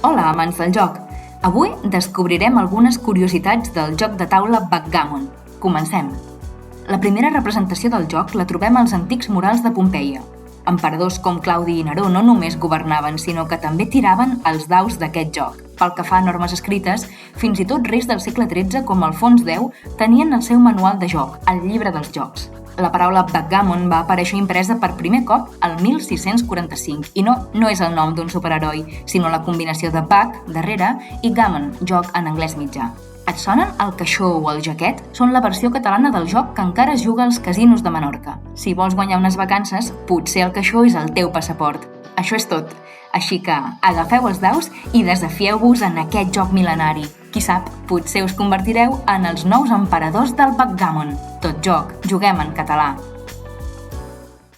Hola, amants del joc! Avui descobrirem algunes curiositats del joc de taula Backgammon. Comencem! La primera representació del joc la trobem als antics murals de Pompeia. Emperadors com Claudi i Neró no només governaven, sinó que també tiraven els daus d'aquest joc. Pel que fa a normes escrites, fins i tot reis del segle XIII com Alfons X tenien el seu manual de joc, el llibre dels jocs. La paraula Backgammon va aparèixer impresa per primer cop al 1645 i no és el nom d'un superheroi, sinó la combinació de back, darrere, i gammon, joc en anglès mitjà. Et sonen el caixó o el jaquet? Són la versió catalana del joc que encara es juga als casinos de Menorca. Si vols guanyar unes vacances, potser el caixó és el teu passaport. Això és tot. Així que agafeu els daus i desafieu-vos en aquest joc mil·lenari. Qui sap, potser us convertireu en els nous emperadors del Backgammon. Tot joc, juguem en català.